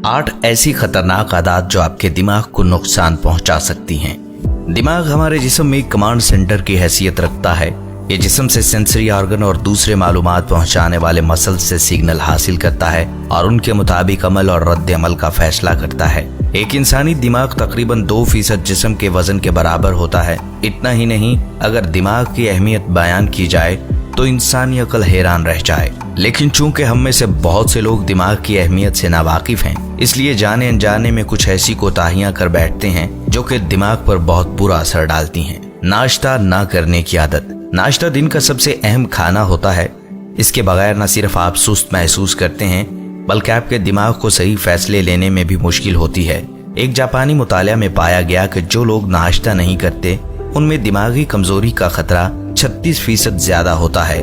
8 ऐसी खतरनाक आदत जो आपके दिमाग को नुकसान पहुंचा सकती हैं। दिमाग हमारे जिस्म में एक कमांड सेंटर की हैसियत रखता है। ये जिस्म से सेंसरी ऑर्गन और दूसरे मालूमात पहुंचाने वाले मसल से सिग्नल हासिल करता है और उनके मुताबिक अमल और रद्द अमल का फैसला करता है। एक इंसानी दिमाग तकरीबन 2% जिस्म के वजन के बराबर होता है। इतना ही नहीं, अगर दिमाग की अहमियत बयान की जाए तो इंसानी अकल हैरान रह जाए। लेकिन चूंकि हम में से बहुत से लोग दिमाग की अहमियत से नावाकिफ हैं, इसलिए जाने अनजाने में कुछ ऐसी कोताहियां कर बैठते हैं जो कि दिमाग पर बहुत बुरा असर डालती हैं। नाश्ता ना करने की आदत। नाश्ता दिन का सबसे अहम खाना होता है। इसके बगैर न सिर्फ आप सुस्त महसूस करते हैं, बल्कि आपके दिमाग को सही फैसले लेने में भी मुश्किल होती है। एक जापानी मुतालिया में पाया गया कि जो लोग नाश्ता नहीं करते उनमें दिमागी कमजोरी का खतरा 36% ज्यादा होता है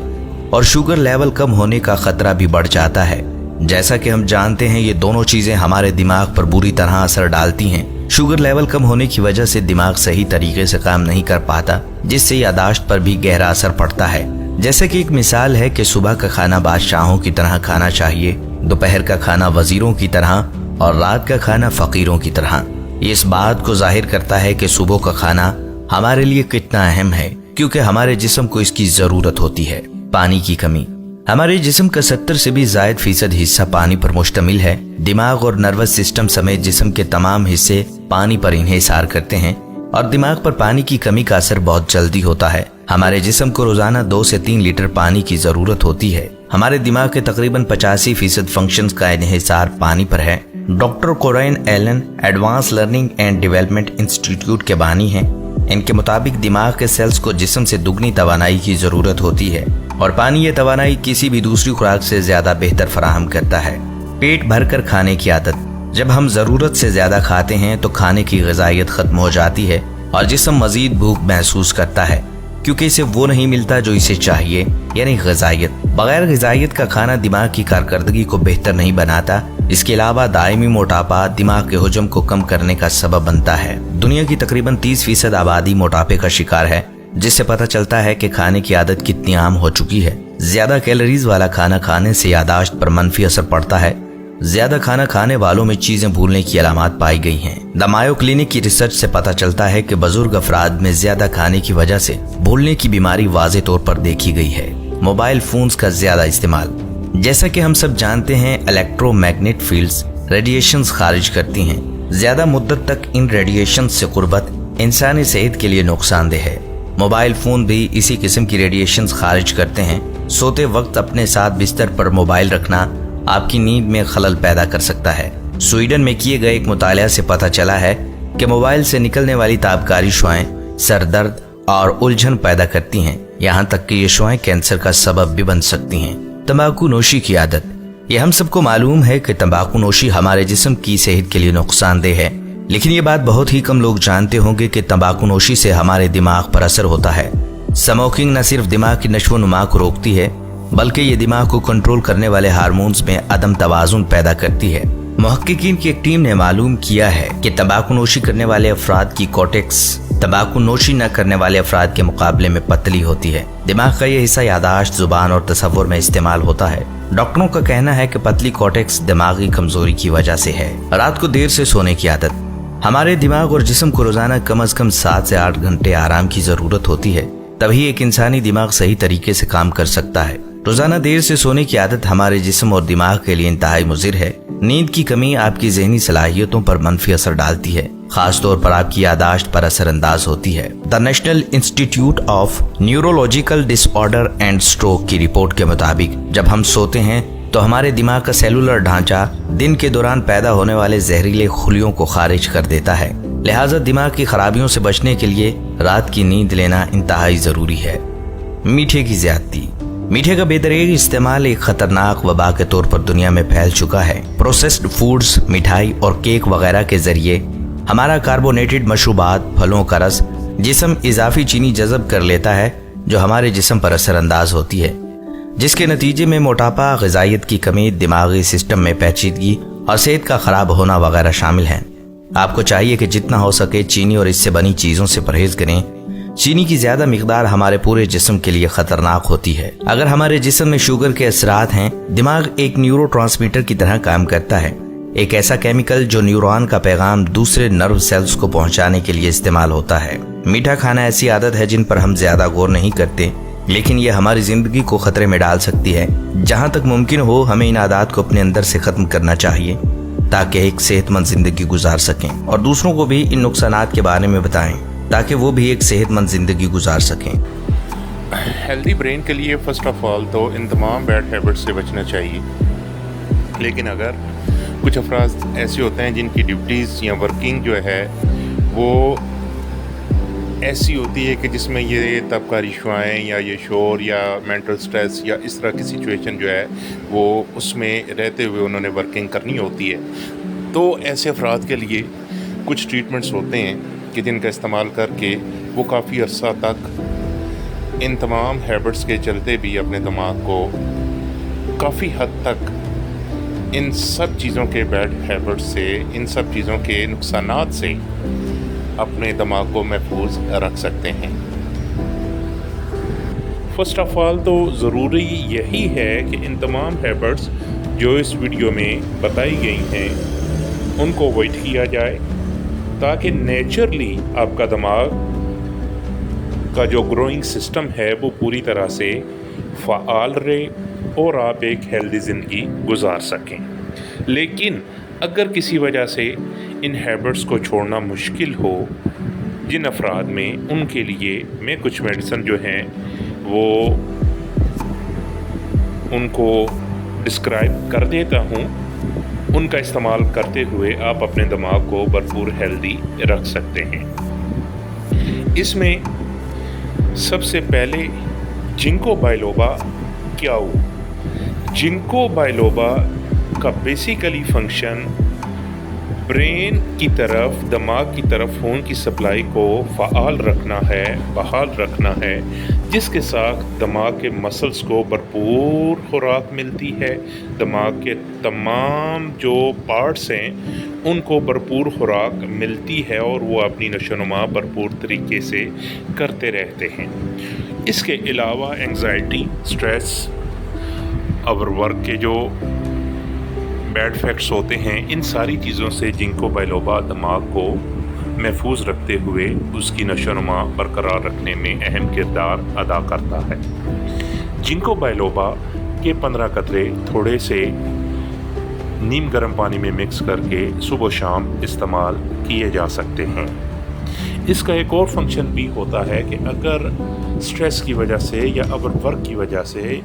और शुगर लेवल कम होने का खतरा भी बढ़ जाता है। जैसा कि हम जानते हैं, ये दोनों चीजें हमारे दिमाग पर बुरी तरह असर डालती हैं। शुगर लेवल कम होने की वजह से दिमाग सही तरीके से काम नहीं कर पाता, जिससे यादाश्त पर भी गहरा असर पड़ता है। जैसे कि एक मिसाल है कि सुबह का खाना बादशाहों की तरह खाना चाहिए, दोपहर का खाना वजीरों की तरह और रात का खाना फकीरों की तरह। ये इस बात को जाहिर करता है कि सुबह का खाना हमारे लिए कितना अहम है, क्योंकि हमारे जिस्म को इसकी जरूरत होती है। पानी की कमी। हमारे जिस्म का 70 से भी ज्यादा फीसद हिस्सा पानी पर मुश्तमिल है। दिमाग और नर्वस सिस्टम समेत जिस्म के तमाम हिस्से पानी पर इन्हिसार करते हैं और दिमाग पर पानी की कमी का असर बहुत जल्दी होता है। हमारे जिस्म को रोजाना 2 से 3 लीटर पानी की जरूरत होती है। हमारे दिमाग के तकरीबन 85% फंक्शंस का इन्हिसार पानी पर है। डॉक्टर कोराइन Allen advance learning and development institute के बानी हैं। इनके मुताबिक दिमाग के सेल्स को जिस्म से दुगनी तवानाई की जरूरत होती है और पानी ये तवानाई किसी भी दूसरी खुराक से ज्यादा बेहतर फराहम करता है। पेट भरकर खाने की आदत। जब हम जरूरत से ज्यादा खाते हैं तो खाने की ग़िज़ाइयत खत्म हो जाती है और जिस्म मजीद भूख महसूस करता है, क्योंकि इसे वो नहीं मिलता जो इसे चाहिए, यानी ग़िज़ाइयत। बगैर ग़िज़ाइयत का खाना दिमाग की कारकर्दगी को बेहतर नहीं बनाता। इसके अलावा दायमी मोटापा दिमाग के हुजम को कम करने का सबब बनता है। दुनिया की तकरीबन 30% आबादी मोटापे का शिकार है, जिससे पता चलता है कि खाने की आदत कितनी आम हो चुकी है। ज्यादा कैलोरीज वाला खाना खाने से यादाश्त पर मनफी असर पड़ता है। ज्यादा खाना खाने वालों में चीजें भूलने की अलामात पाई गई हैं। द मायो क्लिनिक की रिसर्च से पता चलता है कि बुजुर्ग अफराद में ज्यादा खाने की वजह से भूलने की बीमारी वाज़े तौर पर देखी गई है। मोबाइल फोन्स का ज्यादा इस्तेमाल। जैसा कि हम सब जानते हैं, इलेक्ट्रोमैग्नेट फील्ड्स रेडिएशंस खारिज करती हैं। ज्यादा मुद्दत तक इन रेडिएशन से कुर्बत इंसानी सेहत के लिए नुकसानदेह है। मोबाइल फोन भी इसी किस्म की रेडिएशंस खारिज करते हैं। सोते वक्त अपने साथ बिस्तर पर मोबाइल रखना आपकी नींद में खलल पैदा कर सकता है। स्वीडन में किए गए एक मुतालिया से पता चला है कि मोबाइल से निकलने वाली ताबकारी शुआएं सर दर्द और उलझन पैदा करती हैं। यहाँ तक कि ये शुआएं कैंसर का सबब भी बन सकती हैं। तंबाकू नोशी की आदत। ये हम सबको मालूम है कि तंबाकू नोशी हमारे जिस्म की सेहत के लिए नुकसानदेह है, लेकिन ये बात बहुत ही कम लोग जानते होंगे कि तंबाकू नोशी से हमारे दिमाग पर असर होता है। स्मोकिंग न सिर्फ दिमाग की नशो नुमा को रोकती है, बल्कि ये दिमाग को कंट्रोल करने वाले हार्मोन्स में अदम तवाजुन पैदा करती है। मुहक्किकीन की एक टीम ने मालूम किया है कि तंबाकू नोशी करने वाले अफराद की कॉर्टेक्स तंबाकू नोशी न करने वाले अफराद के मुकाबले में पतली होती है। दिमाग का यह हिस्सा यादाश्त, जुबान और तसव्वुर में इस्तेमाल होता है। डॉक्टरों का कहना है कि पतली कॉर्टेक्स दिमागी कमजोरी की वजह से है। रात को देर से सोने की आदत। हमारे दिमाग और जिस्म को रोजाना कम से कम 7 से 8 घंटे आराम की जरूरत होती है, तभी एक इंसानी दिमाग सही तरीके से काम कर सकता है। रोजाना देर से सोने की आदत हमारे जिस्म और दिमाग के लिए इंतहाई मुज़िर है। नींद की कमी आपकी ज़हनी सलाहियतों पर मनफी असर डालती है, खास तौर पर आपकी यादाश्त पर असरअंदाज होती है। The national institute of neurological disorder and stroke की रिपोर्ट के मुताबिक जब हम सोते हैं तो हमारे दिमाग का सेलुलर ढांचा दिन के दौरान पैदा होने वाले जहरीले खुलियों को खारिज कर देता है। लिहाजा दिमाग की खराबियों से बचने के लिए रात की नींद लेना इंतहाई जरूरी है। मीठे की ज्यादती। मीठे का बेदरेग इस्तेमाल एक खतरनाक वबा के तौर पर दुनिया में फैल चुका है। प्रोसेस्ड फूड्स, मिठाई और केक वगैरह के जरिए हमारा कार्बोनेटेड मशरूबात, फलों का रस जिस्म इजाफी चीनी जज़ब कर लेता है, जो हमारे जिस्म पर असरअंदाज होती है, जिसके नतीजे में मोटापा, ग़िज़ाइयत की कमी, दिमागी सिस्टम में पेचीदगी और सेहत का खराब होना वगैरह शामिल हैं। आपको चाहिए कि जितना हो सके चीनी और इससे बनी चीजों से परहेज करें। चीनी की ज्यादा मिकदार हमारे पूरे जिस्म के लिए खतरनाक होती है। अगर हमारे जिस्म में शुगर के असरात हैं, दिमाग एक न्यूरोट्रांसमीटर की तरह काम करता है। ایک ایسا کیمیکل جو نیورون کا پیغام دوسرے نرو سیلز کو پہنچانے کے لیے استعمال ہوتا ہے۔ میٹھا کھانا ایسی عادت ہے جن پر ہم زیادہ غور نہیں کرتے، لیکن یہ ہماری زندگی کو خطرے میں ڈال سکتی ہے۔ جہاں تک ممکن ہو ہمیں ان عادات کو اپنے اندر سے ختم کرنا چاہیے تاکہ ایک صحت مند زندگی گزار سکیں، اور دوسروں کو بھی ان نقصانات کے بارے میں بتائیں تاکہ وہ بھی ایک صحت مند زندگی گزار سکیں۔ ہیلدی برین کے لیے فرسٹ آف آل تو ان تمام بیڈ ہیبٹ سے بچنا چاہیے، لیکن اگر کچھ افراد ایسے ہوتے ہیں جن کی ڈیوٹیز یا ورکنگ جو ہے وہ ایسی ہوتی ہے کہ جس میں یہ تابکاری شعائیں یا یہ شور یا مینٹل سٹریس یا اس طرح کی سچویشن جو ہے وہ اس میں رہتے ہوئے انہوں نے ورکنگ کرنی ہوتی ہے، تو ایسے افراد کے لیے کچھ ٹریٹمنٹس ہوتے ہیں کہ جن کا استعمال کر کے وہ کافی عرصہ تک ان تمام ہیبٹس کے چلتے بھی اپنے دماغ کو کافی حد تک ان سب چیزوں کے بیڈ ہیبٹس سے، ان سب چیزوں کے نقصانات سے اپنے دماغ کو محفوظ رکھ سکتے ہیں۔ فرسٹ آف آل تو ضروری یہی ہے کہ ان تمام ہیبٹس جو اس ویڈیو میں بتائی گئی ہیں ان کو اوائڈ کیا جائے، تاکہ نیچرلی آپ کا دماغ کا جو گروئنگ سسٹم ہے وہ پوری طرح سے فعال رہے اور آپ ایک ہیلدی زندگی گزار سکیں۔ لیکن اگر کسی وجہ سے ان ہیبٹس کو چھوڑنا مشکل ہو جن افراد میں، ان کے لیے میں کچھ میڈیسن جو ہیں وہ ان کو ڈسکرائب کر دیتا ہوں، ان کا استعمال کرتے ہوئے آپ اپنے دماغ کو بھرپور ہیلدی رکھ سکتے ہیں۔ اس میں سب سے پہلے جنکو بائلوبا کیاؤ۔ جنکو بائلوبا کا بیسیکلی فنکشن برین کی طرف، دماغ کی طرف خون کی سپلائی کو فعال رکھنا ہے، بحال رکھنا ہے، جس کے ساتھ دماغ کے مسلز کو بھرپور خوراک ملتی ہے، دماغ کے تمام جو پارٹس ہیں ان کو بھرپور خوراک ملتی ہے اور وہ اپنی نشو و نما بھرپور طریقے سے کرتے رہتے ہیں۔ اس کے علاوہ انگزائٹی، سٹریس اور ورک کے جو بیڈ فیکٹس ہوتے ہیں، ان ساری چیزوں سے جنکو بائلوبا دماغ کو محفوظ رکھتے ہوئے اس کی نشو و نما برقرار رکھنے میں اہم کردار ادا کرتا ہے۔ جنکو بائلوبا کے 15 قطرے تھوڑے سے نیم گرم پانی میں مکس کر کے صبح و شام استعمال کیے جا سکتے ہیں۔ اس کا ایک اور فنکشن بھی ہوتا ہے کہ اگر سٹریس کی وجہ سے یا اوور ورک کی وجہ سے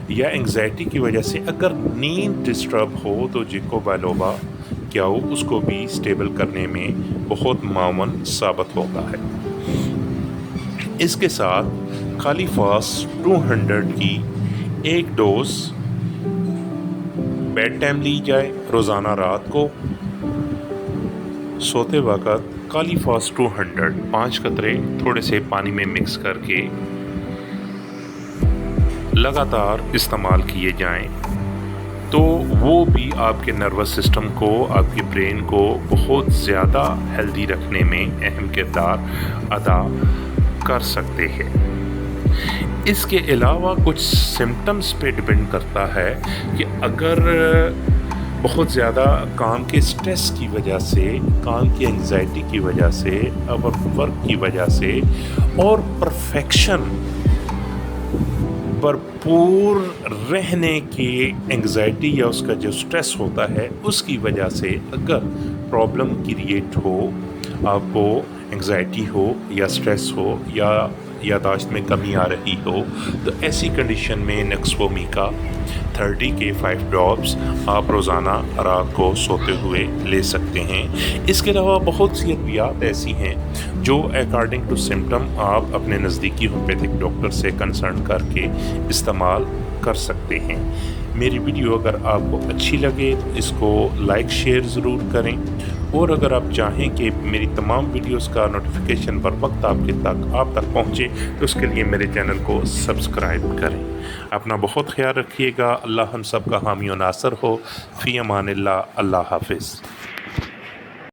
یا انگزائٹی کی وجہ سے اگر نیند ڈسٹرب ہو تو جنکو بائلوبا کیاؤ اس کو بھی سٹیبل کرنے میں بہت معاون ثابت ہوتا ہے۔ اس کے ساتھ کالیفاس 200 کی ایک ڈوز بیڈ ٹائم لی جائے، روزانہ رات کو سوتے وقت کالیفاس 200 5 قطرے تھوڑے سے پانی میں مکس کر کے لگاتار استعمال کیے جائیں تو وہ بھی آپ کے نروس سسٹم کو، آپ کے برین کو بہت زیادہ ہیلدی رکھنے میں اہم کردار ادا کر سکتے ہیں۔ اس کے علاوہ کچھ سمٹمز پہ ڈپینڈ کرتا ہے کہ اگر بہت زیادہ کام کے سٹریس کی وجہ سے، کام کی انگزائٹی کی وجہ سے، اوور ورک کی وجہ سے اور پرفیکشن بھرپور رہنے کی انگزائٹی یا اس کا جو سٹریس ہوتا ہے اس کی وجہ سے اگر پرابلم کریٹ ہو، آپ کو انگزائٹی ہو یا سٹریس ہو یا یادداشت میں کمی آ رہی ہو، تو ایسی کنڈیشن میں نیکسومیکا 30 کے 5 ڈراپس آپ روزانہ رات کو سوتے ہوئے لے سکتے ہیں۔ اس کے علاوہ بہت سی ادویات ایسی ہیں جو اکارڈنگ ٹو سمٹم آپ اپنے نزدیکی ہومیوپیتھک ڈاکٹر سے کنسلٹ کر کے استعمال کر سکتے ہیں۔ میری ویڈیو اگر آپ کو اچھی لگے تو اس کو لائک شیئر ضرور کریں، اور اگر آپ چاہیں کہ میری تمام ویڈیوز کا نوٹیفیکیشن بر وقت آپ تک پہنچے تو اس کے لیے میرے چینل کو سبسکرائب کریں۔ اپنا بہت خیال رکھیے گا۔ اللہ ہم سب کا حامی و ناصر ہو۔ فی امان اللہ۔ اللہ حافظ۔